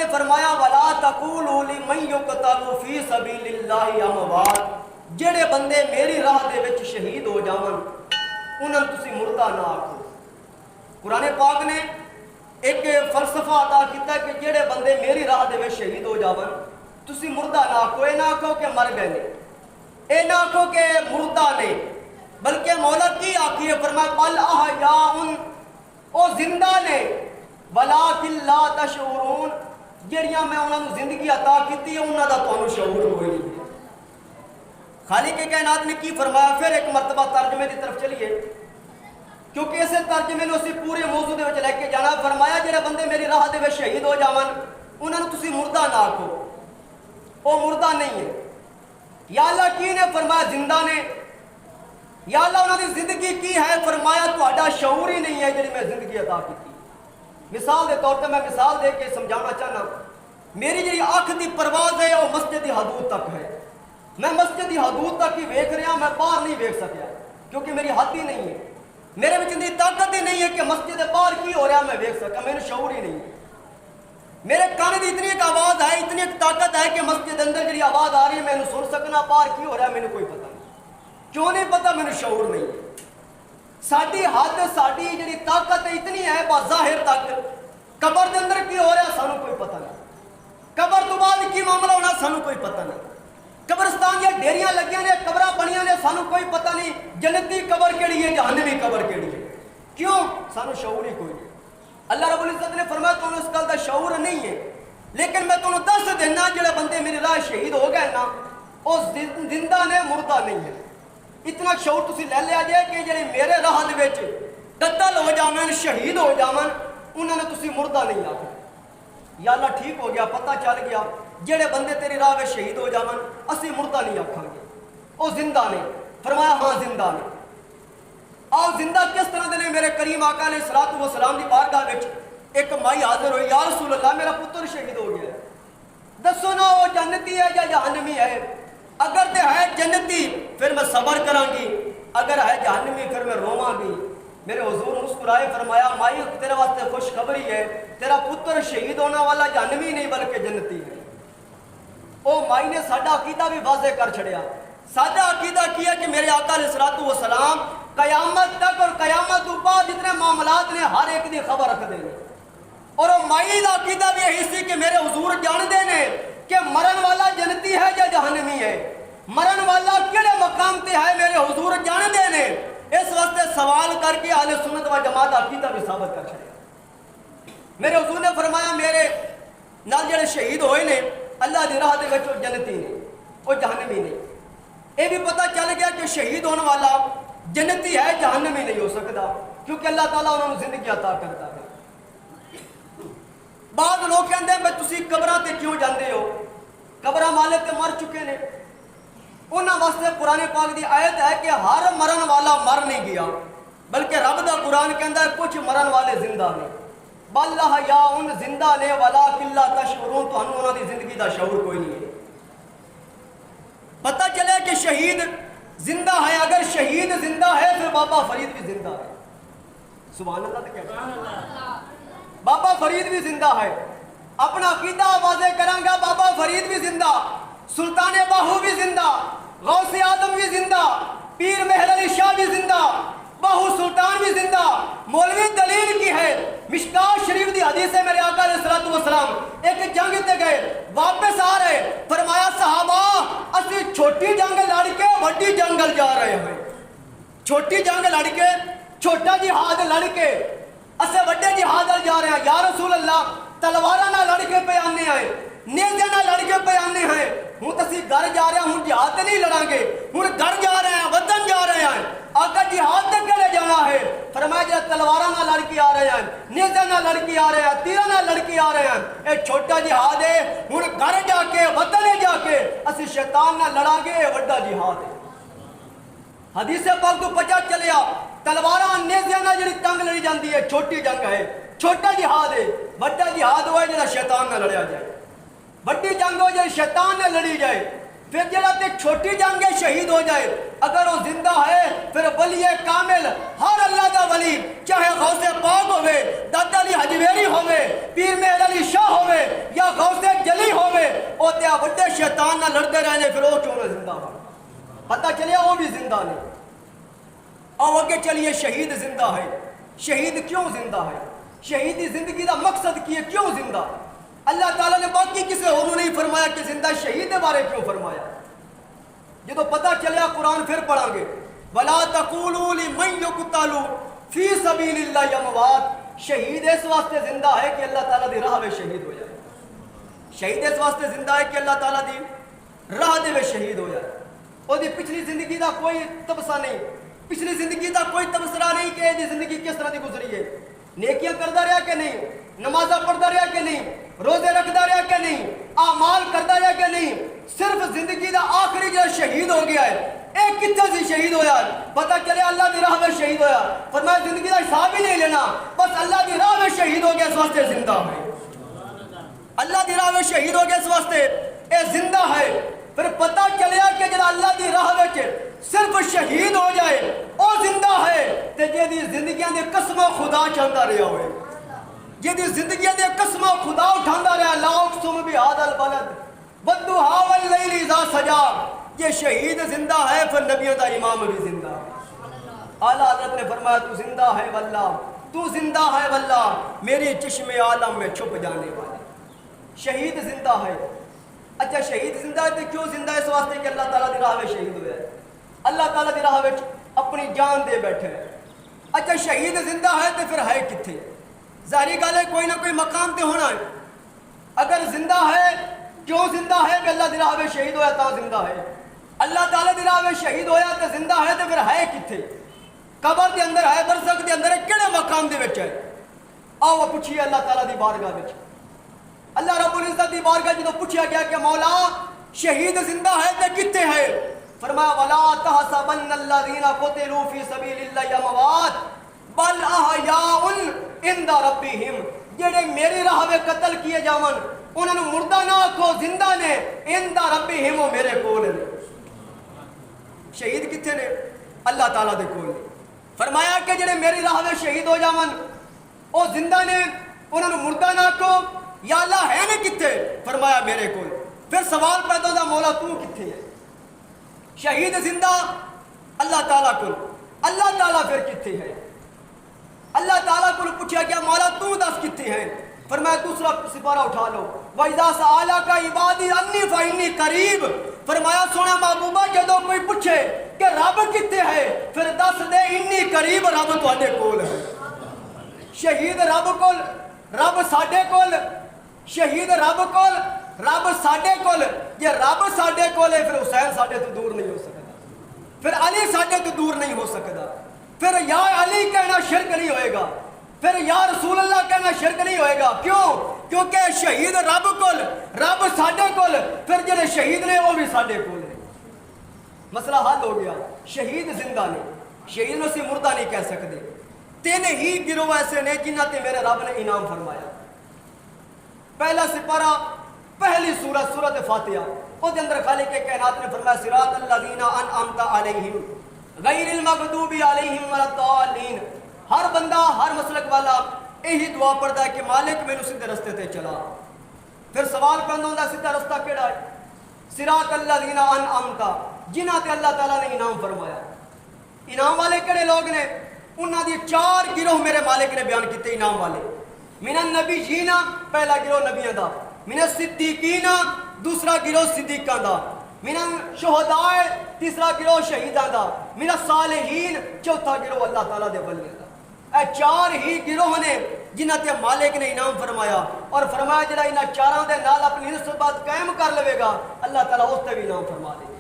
نے فرمایا وَلَا تَقُولُوا لِمَن يُقْتَلُ فِي سَبِيلِ اللَّهِ أَمْوَاتٌ، جڑے بندے میری راہ دے وچ شہید ہو جاون انہاں نوں تسی مردہ نہ آکھو۔ قرآن پاک نے ایک فلسفہ عطا کیتا ہے کہ جڑے بندے میری راہ دے وچ شہید ہو جاون تسی مردہ نہ آکھو، اے نہ آکھو کہ مر گئے نے، اے نہ آکھو کہ مردہ نے، بلکہ مولا کی آکھی ہے، فرمایا بل احیاء، او زندہ نے، ولیکن لا تشعرون، جڑیاں میں انہاں نوں زندگی عطا کیتی ہے انہاں دا تانوں شعور کوئی نہیں ہے۔ خالق کائنات نے کی فرمایا؟ پھر ایک مرتبہ ترجمے کی طرف چلیے، کیونکہ اسے ترجمے نے اسی پورے موضوع دے وچ لے کے جانا۔ فرمایا جڑے بندے میری راہ دے وچ شہید ہو جاون انہاں نوں تسی مردہ نہ آکھو، وہ مردہ نہیں ہے۔ یا اللہ کی نے فرمایا زندہ نے، یا اللہ انہاں دی زندگی کی ہے؟ فرمایا تہاڈا شعور ہی نہیں ہے جڑی میں زندگی عطا کیتی۔ مثال دے طور پہ میں مثال دے کے سمجھانا چاہنا، میری جڑی اکھ دی پرواز ہے وہ مسجد دی حدود تک ہے، میں مسجد دی حدود تک ہی ویکھ رہا، میں باہر نہیں ویکھ سکیا کیونکہ میری حد ہی نہیں ہے، میرے وچ اتنی طاقت ہی نہیں ہے کہ مسجد دے باہر کی ہو رہا میں ویکھ سکا، میرے شعور ہی نہیں ہے۔ میرے کان دی اتنی ایک آواز ہے، اتنی ایک طاقت ہے کہ مسجد اندر جڑی آواز آ رہی ہے میں سن سکنا، باہر کی ہو رہا ہے میں کوئی پتہ نہیں، کیوں نہیں پتہ؟ میں شعور نہیں ہے۔ ساڈی حد ساڈی جڑی طاقت اتنی ہے بظاہر تک، قبر دے اندر کی ہو رہا سانو کوئی پتہ نہیں، قبر تو بعد کی معاملہ ہونا سانو کوئی پتہ نہیں، قبرستان یا ڈیریاں لگیاں نے، قبراں بنیاں نے، سانو کوئی پتہ نہیں جنتی قبر کیڑی ہے جہنمی قبر کیڑی ہے، کیوں؟ سانو شعور ہی کوئی نہیں۔ اللہ رب العزت نے فرمایا تمہیں اس گل کا شعور نہیں ہے، لیکن میں تمہیں دس دینا جڑے بندے میری راہ شہید ہو گئے نا وہ زندہ نے، مردہ نہیں ہے۔ اتنا شعور تسی لے لیا جائے کہ جڑے میرے راہ دے وچ قتل ہو جاون، شہید ہو جاون، انہاں نے تسی مردہ نہیں آکھنا۔ یا اللہ ٹھیک ہو گیا، پتہ چل گیا جڑے بندے تیری راہ وچ شہید ہو جاون اسی مردہ نہیں آکھاں گے، وہ زندہ نے۔ فرمایا ہاں زندہ نے۔ آؤ زندہ کس طرح دے نے؟ میرے کریم آقا علیہ الصلوۃ والسلام دی بارگاہ وچ ایک مائی حاضر ہوئی، یا رسول اللہ میرا پتر شہید ہو گیا ہے، دسو نا وہ جنتی ہے یا جہنمی ہے؟ اگر تے ہے جنتی پھر میں صبر کراں گی، اگر ہے جہنمی پھر میں رواں گی۔ میرے حضور مسکرائے، فرمایا مائی تیرے واسطے خوشخبری ہے، تیرا پتر شہید ہونا والا جہنمی نہیں بلکہ جنتی ہے۔ او مائی نے ساڈا عقیدہ بھی واضح کر چھڑیا۔ ساڈا عقیدہ کیا کہ میرے آقا علیہ الصلوۃ والسلام قیامت تک اور قیامت تو بعد جتنے معاملات نے ہر ایک دی خبر رکھ دے، اور وہ مائی دا عقیدہ بھی یہی سی کہ میرے حضور جاندے نے کہ مرن والا جنتی ہے یا جہنمی ہے، مرن والا کیڑے مقام تے ہے میرے حضور جاندے نے۔ اس واسطے سوال کر کے اہل سنت و جماعت عقیدہ بھی ثابت کر چھڑیا۔ میرے حضور نے فرمایا میرے نال جڑے شہید ہوئے نے اللہ دی راہ دے وچ جنتی نے، وہ جہنمی نہیں۔ یہ بھی پتہ چل گیا کہ شہید ہونے والا جنتی ہے، جہنمی نہیں ہو سکتا، کیونکہ اللہ تعالیٰ انہوں نے زندگی عطا کرتا ہے۔ بعض لوگ کہتے ہیں بھائی تسی قبراں تے کیوں جاندے ہو؟ قبراں مالک تے مر چکے نے، انہاں واسطے قرآن پاک دی آیت ہے کہ ہر مرن والا مر نہیں گیا، بلکہ رب دا قرآن کہندا ہے کچھ مرن والے زندہ نے، بل احیاء زندہ نے ولکن لا تشعرون، تو انہاں دی زندگی دا شعور کوئی نہیں ہے۔ پتہ چلے کہ شہید زندہ ہے، اگر شہید زندہ ہے پھر بابا فرید بھی زندہ ہے۔ سبحان اللہ تو کہتے ہیں بابا فرید بھی زندہ ہے۔ اپنا عقیدہ واضح کراں گا، بابا فرید بھی زندہ، سلطان باہو بھی زندہ، غوث اعظم بھی زندہ، پیر مہر علی شاہ بھی زندہ، باہو سلطان بھی زندہ۔ مولوی دلیل کی ہے، مشکات شریف دی حدیث ہے، میرے آقا علیہ الصلوۃ والسلام ایک جنگ تے گئے، واپس آ رہے، فرمایا صحابہ اسی چھوٹی جنگ لڑ کے بڑی جنگل جا رہے ہیں، چھوٹی جنگ لڑ کے چھوٹا جہاد لڑ کے اسے بڑے جہاد جا رہے ہیں۔ یا رسول اللہ تلواراں نہ لڑ کے پہ آنے ہیں، نیزے نہ لڑ کے پہ آنے ہیں، ہوں تسی گھر جا رہے ہیں، ہوں جہاد نہیں لڑاں گے، ہوں گھر جا رہے ہیں، وطن جا رہے ہیں، آقا جہاد تک کہلے جانا ہے؟ فرمایا جب تلواراں نہ لڑ کے آ رہے ہیں، نیزے نہ لڑ کے آ رہے ہیں، تیرہ نہ لڑ کے آ رہے ہیں، اے چھوٹا جہاد ہے، ہوں گھر جا کے وطن جا کے اسی شیطان نہ لڑاں گے، اے بڑا جہاد ہے۔ حدیث پاک تو پچا چلیا تلواراں نیزیاں نہ جڑی جنگ لڑی جاندی ہے چھوٹی جنگ ہے، چھوٹا جہاد ہے، بڑا جہاد ہوئے جڑا شیطان نہ لڑیا جائے، بڑی جنگ ہو جائے شیطان نہ لڑی جائے، پھر جڑا تے چھوٹی جنگ ہے شہید ہو جائے، اگر وہ زندہ ہے پھر ولی کامل، ہر اللہ دا ولی، چاہے غوث پاک ہوئے، دادا علی حجویری ہوئے، پیر مہر علی شاہ ہوئے یا چلیا بڑے شیطان نہ لڑتے رہنے پھر وہ کیوں نہ زندہ ہو؟ پتہ چلیا وہ بھی زندہ نہیں۔ اور آگے چلیے شہید زندہ ہے، شہید کیوں زندہ ہے؟ شہیدی زندگی دا مقصد کی ہے، کیوں زندہ؟ اللہ تعالیٰ نے باقی کسے اور نہیں فرمایا کہ زندہ شہید کے بارے کیوں فرمایا؟ یہ تو پتہ چلیا قرآن پھر پڑھا گے وَلَا تَقُولُوا لِمَنْ يُقْتَلُ فِي سَبِيلِ اللَّهِ أَمْوَاتٌ۔ شہید اس واسطے زندہ ہے کہ اللہ تعالیٰ دی راہ میں شہید ہو جائے۔ شہید اس واسطے زندہ ہے کہ اللہ تعالیٰ دی راہ دے میں شہید ہو جائے۔ اور دی پچھلی زندگی دا کوئی تبصرہ نہیں، پچھلی زندگی دا کوئی تبصرہ نہیں کہ یہ زندگی کس طرح دی گزری ہے، نیکیاں کرتا رہا کہ نہیں، نمازہ پڑھتا رہا کہ نہیں، روزے رکھتا رہا کہ نہیں، اعمال کرتا رہا کہ نہیں، صرف زندگی دا آخری جو شہید ہو گیا ہے۔ ایک کتنے سے شہید ہویا، پتہ چلے اللہ دی راہ میں شہید ہویا، فرمایا زندگی دا حساب ہی نہیں لینا، بس اللہ دی راہ میں شہید ہو گیا اس واسطے زندہ ہے۔ اللہ دی راہ میں شہید ہو گیا اس واسطے اے زندہ ہے۔ پھر پتہ چلیا کہ جب اللہ دی راہ میں صرف شہید ہو جائے او زندہ ہے تے جے دی زندگیاں دے قسمہ خدا چاہتا رہا ہوئے، جے دی زندگیاں دے قسمہ خدا اٹھاندا رہا، لا اقسم بہذا البلد والضحیٰ واللیل اذا سجا۔ یہ شہید زندہ ہے، پھر نبیوں دا امام بھی زندہ ہے۔ اعلیٰ حضرت نے فرمایا تو زندہ ہے واللہ، تو زندہ ہے واللہ میری چشم عالم میں چھپ جانے والے۔ شہید زندہ ہے۔ اچھا شہید زندہ ہے تو کیوں زندہ ہے؟ اس واسطے کہ اللہ تعالیٰ دی راہ میں شہید ہویا ہے، اللہ تعالیٰ دی راہ میں اپنی جان دے بیٹھے ہے۔ اچھا شہید زندہ ہے تو پھر ہے کتھے؟ ظاہری گل ہے کوئی نہ کوئی مقام تے ہونا ہے۔ اگر زندہ ہے کیوں زندہ ہے کہ اللہ دی راہ میں شہید ہویا تا زندہ ہے، اللہ تعالیٰ دی راہ میں شہید ہویا تو زندہ ہے، تو پھر ہے کتھے؟ قبر دے اندر ہے، برزخ دے اندر ہے، کیڑے مقام دے وچ ہے؟ آؤ وہ پوچھیے اللہ تعالیٰ دی بارگاہ وچ۔ اللہ رب العزت دی بارگاہ جدوں پوچھا گیا کہ مولا شہید زندہ ہے تے کتھے ہے؟ فرمایا وَلَا تَحْسَبَنَّ الَّذِينَ قُتِلُوا فِي سَبِيلِ اللَّهِ أَمْوَاتٌ بَلْ أَحْيَاءٌ عِندَ رَبِّهِمْ۔ جڑے میری راہ میں قتل کیے جاون انہاں نوں مردہ نہ آکھو، زندہ نے، عِندَ رَبِّهِمْ، وہ میرے کول نے۔ شہید کتھے نے؟ اللہ تعالیٰ دے کول نے۔ فرمایا کہ جڑے میری راہ میں شہید ہو جاون او زندہ نے، انہاں نوں مردہ نہ آکھو، یا اللہ ہے نے کتھے؟ فرمایا میرے کول۔ پھر سوال پیدا ہوتا مولا تو کتھے ہے؟ شہید زندہ اللہ تعالیٰ کو، اللہ تعالیٰ پھر کتھے ہے؟ اللہ تعالیٰ کو پوچھا گیا مولا تو دس کتھے ہے؟ فرمایا دوسرا سپارہ اٹھا لو وَإِذَا سَأَلَكَ عِبَادِي عَنِّي فَإِنِّي قَرِيبٌ۔ فرمایا سونا محبوبہ جدوں کوئی پوچھے کہ رب کتھے ہے پھر دس دے انی قریب، رب تواڈے کول ہے۔ شہید رب کول، رب ساڈے کول، شہید رب کول، رب ساڈے کول۔ یہ رب ساڈے کول ہے پھر حسین ساڈے تو دور نہیں ہو سکتا، پھر علی ساڈے تو دور نہیں ہو سکتا، پھر یا علی کہنا شرک نہیں ہوئے گا، پھر یا رسول اللہ کہنا شرک نہیں ہوئے گا۔ کیوں؟ کیونکہ شہید رب کول، رب ساڈے کول، پھر جڑے شہید نے وہ بھی ساڈے کول نے۔ مسئلہ حل ہو گیا۔ شہید زندہ نے، شہید نو سی مردہ نہیں کہہ سکتے۔ تین ہی گروہ ایسے نے جنہ تے میرے رب نے انعام فرمایا۔ پہلا سپارہ پہلی سورت، سورت فاتحہ، اس کے اندر خالق کائنات نے فرمایا صراط الذین انعمت علیہم غیر المغضوب علیہم ولا الضالین۔ ہر بندہ، ہر مسلک والا یہی دعا پڑھتا ہے کہ مالک مینوں سیدھے رستے تے چلا۔ پھر سوال پیدا ہوندا سیدھا رستہ کیڑا ہے؟ صراط الذین انعمت، جنہاں تے اللہ تعالیٰ نے انعام فرمایا۔ انعام والے کیڑے لوگ نے؟ انہاں دی چار گروہ میرے مالک نے بیان کیتے انعام والے۔ من النبیین، پہلا گروہ نبیوں دا، من الصدیقین، دوسرا گروہ صدیقاں دا، من الشہداء، تیسرا گروہ شہیداں دا، من الصالحین، چوتھا گروہ اللہ تعالیٰ دے ولیاں دا۔ اے چار ہی گروہ نے جنہاں تے مالک نے انعام فرمایا، اور فرمایا جڑا انہاں چاراں دے نال اپنی نسبت قائم کر لے گا اللہ تعالیٰ اس تے بھی انعام فرما دے گا۔